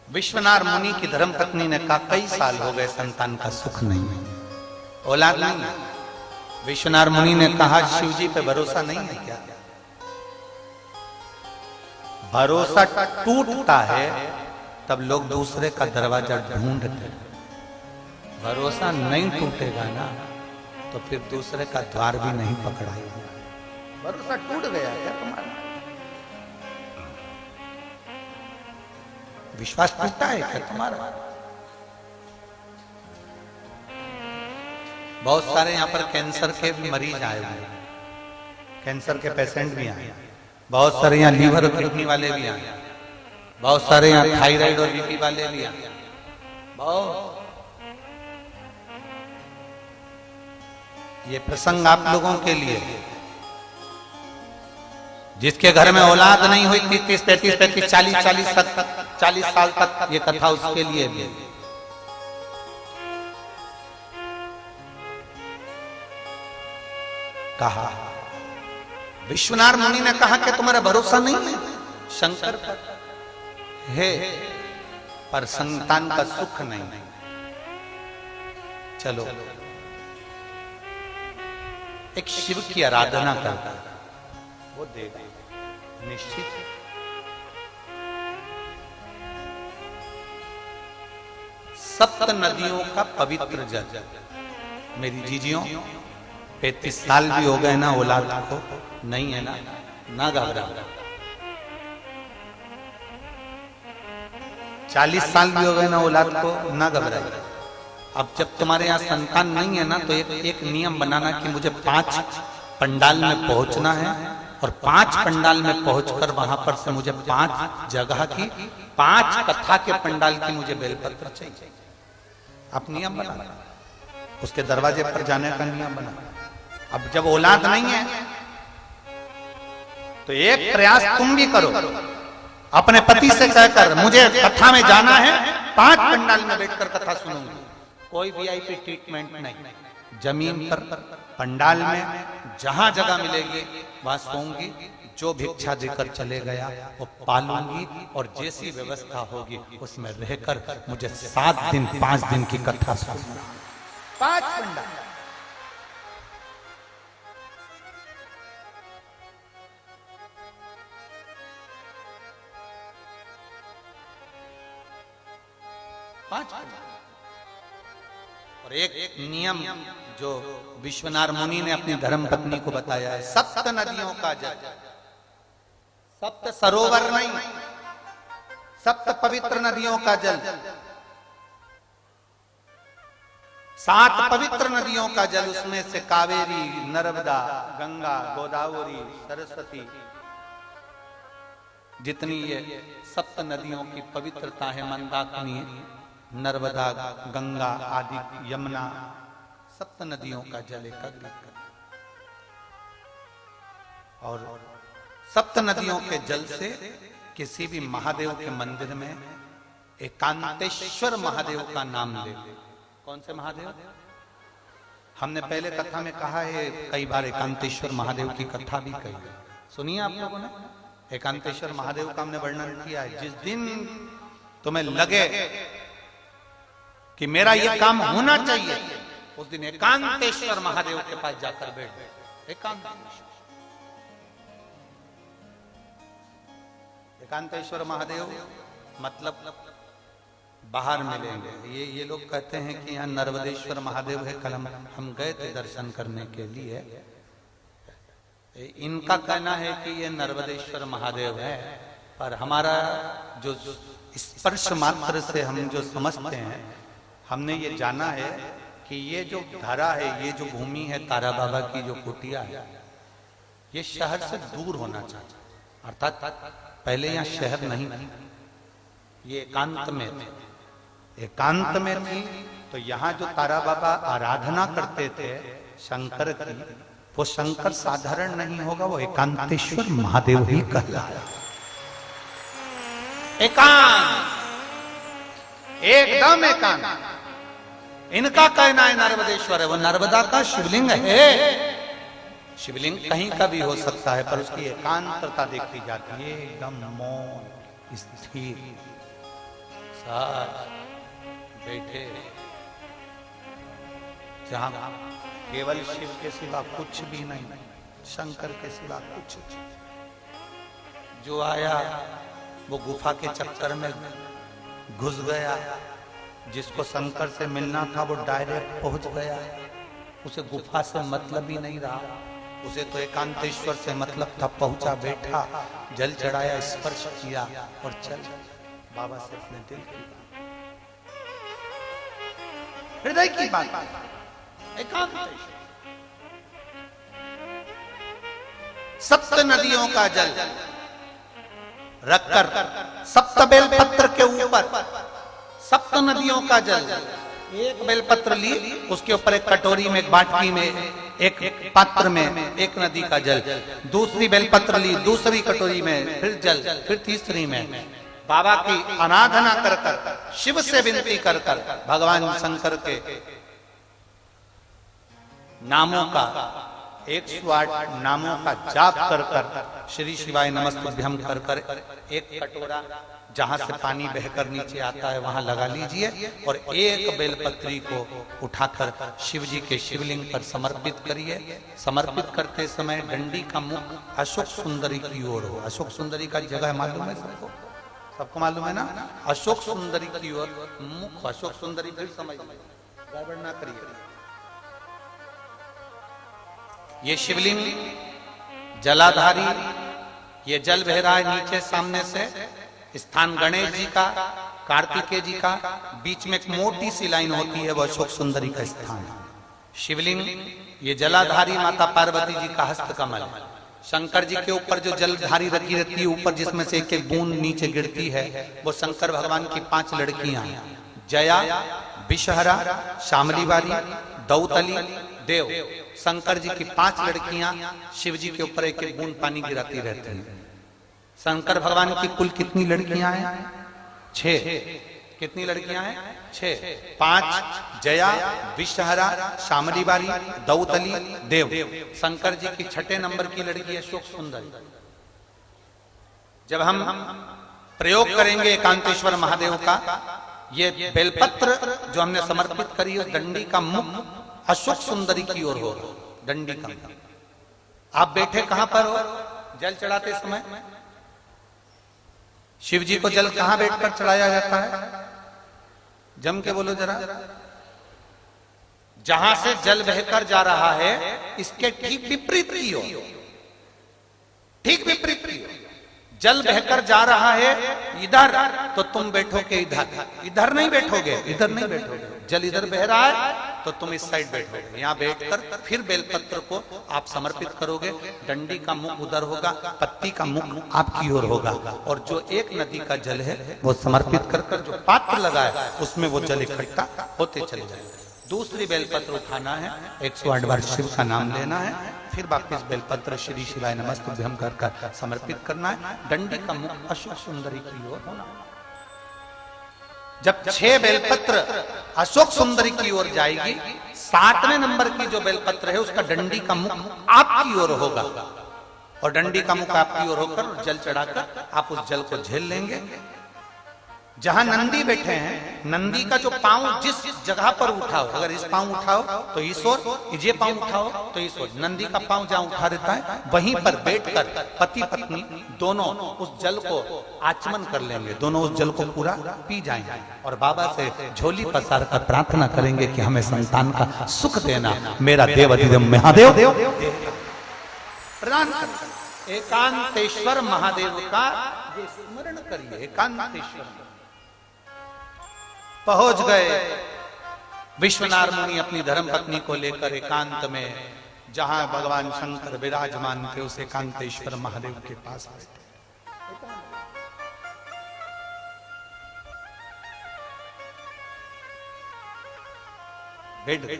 विश्वनाथ मुनि की धर्मपत्नी ने कहा कई साल हो गए संतान का सुख नहीं है, औलाद नहीं है। विश्वनाथ मुनि ने कहा शिव जी पे भरोसा नहीं है क्या? भरोसा टूटता है तब लोग दूसरे का दरवाजा ढूंढते हैं, भरोसा नहीं टूटेगा ना तो फिर दूसरे का द्वार भी नहीं पकड़ाएगा। भरोसा टूट गया क्या तुम्हारा? विश्वास टूटा है क्या तुम्हारा? बहुत सारे यहां पर कैंसर के मरीज आए हुए, कैंसर के पेशेंट भी आए, बहुत सारे यहाँ लीवर और किडनी वाले भी आए, बहुत सारे यहाँ थायराइड और बीपी वाले भी आए। बहुत ये प्रसंग आप लोगों के लिए, जिसके घर में औलाद नहीं हुई 30, 35, 40 साल तक ये कथा उसके लिए भी। कहा विश्वनाथ मुनि ने कहा कि तुम्हारा भरोसा नहीं है शंकर पर है, पर संतान का सुख नहीं। चलो एक शिव की आराधना करता वो देगा निश्चित। सप्त नदियों का पवित्र जल, मेरी जीजियों 35 साल भी हो गए ना औलाद को, नहीं है ना घबरा। 40 साल भी हो गए ना औलाद को, ना घबरा। अब जब तुम्हारे यहाँ संतान नहीं है ना तो एक नियम बनाना कि मुझे 5 पंडाल में पहुंचना है और 5 पंडाल में पहुंचकर वहां पर से मुझे 5 जगह की 5 कथा के पंडाल की मुझे बेलपत्र चाहिए। आप नियम बना, उसके दरवाजे पर जाने का नियम बना। अब जब औलाद नहीं है तो एक प्रयास तुम भी करो, अपने पति से कहकर मुझे कथा में जाना है, 5 पंडाल में बैठकर कथा सुनूंगी। कोई वीआईपी ट्रीटमेंट नहीं, जमीन पर पंडाल में जहां जगह मिलेगी वहां सोऊंगी, जो भिक्षा देकर चले गया वो पालूंगी और जैसी व्यवस्था होगी उसमें रहकर मुझे 7 दिन 5 दिन की कथा सुनना। 5 पंडाल। और एक नियम जो विश्वनाथ मुनि ने अपनी धर्म पत्नी को बताया है, 7 नदियों का जल, 7 सरोवर नहीं, 7 पवित्र नदियों का जल, 7 पवित्र नदियों का जल, उसमें से कावेरी, नर्मदा, गंगा, गोदावरी, सरस्वती, जितनी ये 7 नदियों की पवित्रता है, मंदाकिनी, नर्मदा, गंगा आदि, यमुना, 7 नदियों का जल एकत्रित कर और 7 नदियों के जल से किसी भी महादेव के मंदिर में एकांतेश्वर महादेव का नाम ले। कौन से महादेव? हमने पहले कथा में कहा है, कई बार एकांतेश्वर महादेव की कथा भी कही, सुनिए आप लोगों ने। एकांतेश्वर महादेव का हमने वर्णन किया है। जिस दिन तुम्हें लगे कि मेरा ये काम होना चाहिए, उस दिन एकांतेश्वर महादेव के पास जाकर बैठ। एकांतेश्वर महादेव मतलब बाहर मिलेंगे। ये लोग कहते हैं कि यहाँ नर्मदेश्वर महादेव है, कल हम गए थे दर्शन करने के लिए। इनका कहना है कि ये नर्मदेश्वर महादेव है, पर हमारा जो स्पर्श मात्र से हम जो समझते हैं, हमने ये जाना है कि ये जो धरा है, ये जो भूमि है तारा बाबा की जो कुटिया है, ये शहर से दूर होना चाहिए। अर्थात पहले यहाँ शहर नहीं थी, ये एकांत में थी। एकांत में थी तो यहाँ जो तारा बाबा आराधना करते थे शंकर की, वो शंकर साधारण नहीं होगा, वो एकांतेश्वर महादेव ही कहलाया। एकांत, एकदम एकांत। इनका कहना है नर्मदेश्वर है, वो नर्मदा का शिवलिंग है। शिवलिंग कहीं का भी हो सकता है, पर उसकी एकांतता देखी जाती है, एकदम मौन, स्थिर, आज बैठे जहां केवल शिव के सिवा कुछ भी नहीं, शंकर के सिवा कुछ। जो आया वो गुफा के चक्कर में घुस गया, जिसको शंकर से मिलना था वो डायरेक्ट पहुंच गया। उसे गुफा से मतलब ही नहीं रहा, उसे तो एकांतेश्वर से मतलब था। पहुंचा, बैठा, जल चढ़ाया, स्पर्श किया और चल बाबा से अपने दिल की हृदय की बात एकांतेश्वर। सप्त नदियों का जल रखकर सप्त बेलपत्र के ऊपर, सप्त नदियों का जल, एक बेलपत्र ली, उसके ऊपर एक कटोरी में, एक बाटकी में, एक पात्र में एक नदी का जल, दूसरी बेलपत्र ली, दूसरी कटोरी में फिर जल, फिर तीसरी में बाबा की आराधना कर कर, शिव से विनती कर कर, भगवान शंकर के नामों का 108 नामों का जाप कर कर, श्री शिवाय नमस्तुभ्यं कर कर एक कटोरा जहां से पानी बहकर नीचे आता है वहां लगा लीजिए और एक बेलपत्री को उठाकर शिव जी के शिवलिंग पर समर्पित करिए। समर्पित करते समय डंडी का मुख अशोक सुंदरी की ओर हो। अशोक सुंदरी का जगह मालूम है सबको? सबको मालूम है ना? अशोक सुंदरी की ओर मुख, अशोक सुंदरी फिर समझ गड़बड़ ना करिए। ये शिवलिंग जलाधारी, ये जल बह रहा है नीचे सामने से, स्थान गणेश जी का, कार्तिकेय जी का, बीच में एक मोटी सी लाइन होती है, वो अशोक सुंदरी का स्थान है। शिवलिंग ये जलाधारी माता पार्वती जी का हस्त कमल, शंकर जी के ऊपर जो जलधारी रखी रहती है ऊपर, जिसमें से एक एक बूंद नीचे गिरती है, वो शंकर भगवान की 5 लड़कियां हैं, जया, विषहरा, शामलीवारी, दौतली, देव। शंकर जी की 5 लड़कियां शिव जी के ऊपर एक एक बूंद पानी गिराती रहती हैं। शंकर भगवान की कुल कितनी लड़कियां हैं? 6। कितनी लड़कियां हैं? 6। 5 जया, विषहरा, शामलीवारी, दौतली, देव। शंकर जी की 6ठे नंबर की लड़की है अशोक सुंदरी। जब हम प्रयोग करेंगे एकांतेश्वर महादेव का, ये बेलपत्र जो हमने समर्पित करी है, डंडी का मुख अशोक सुंदरी की ओर हो, डंडी का। आप बैठे कहां पर हो? जल चढ़ाते समय शिव जी को जल कहां बैठकर चढ़ाया जाता है? जम के बोलो जरा। जहां से जल बहकर जा रहा है इसके ठीक विपरीत की ओर, ठीक विपरीत की ओर जल बहकर जा रहा है इधर, तो तुम बैठोगे इधर, इधर नहीं बैठोगे, इधर नहीं बैठोगे। जल इधर बह रहा है तो तुम इस साइड बैठोगे। यहाँ बैठकर फिर बेलपत्र को आप समर्पित करोगे। डंडी का मुख उधर होगा, पत्ती का मुख आपकी ओर होगा, और जो एक नदी का जल है वो समर्पित कर कर जो पात्र लगा है उसमें वो जल इकट्ठा होते चले जाएंगे। दूसरी बेलपत्र उठाना है, 108 बार शिव का नाम लेना है, फिर वापस बेलपत्र श्री शिवाय नमस्तुभ्यं कर कर समर्पित करना है। डंडी का मुख अशोक सुंदरी की ओर होना। जब 6 बेलपत्र अशोक सुंदरी की ओर जाएगी, 7वें नंबर की जो बेलपत्र है उसका डंडी का मुख आपकी ओर होगा, और डंडी का मुख आपकी ओर होकर जल चढ़ाकर आप उस जल को झेल लेंगे। जहां नंदी बैठे हैं, नंदी का जो पांव जिस जगह पर उठाओ, अगर इस पांव उठाओ तो इस ओर, ये पांव उठाओ तो इस ओर, नंदी का पांव जहां उठा रहता है वहीं पर बैठकर पति पत्नी दोनों उस जल को आचमन कर लेंगे, दोनों उस जल को पूरा पी जाएंगे और बाबा से झोली पसार कर प्रार्थना करेंगे कि हमें संतान का सुख देना, मेरा देव अधिदेव महादेव प्रदान करें। एकांतेश्वर महादेव का ये स्मरण करिए। एकांतेश्वर पहुंच गए विश्वनाथ मुनि अपनी धर्मपत्नी को लेकर एकांत में, जहां भगवान शंकर विराजमान थे, उस एकांतेश्वर महादेव के पास बैठ गए।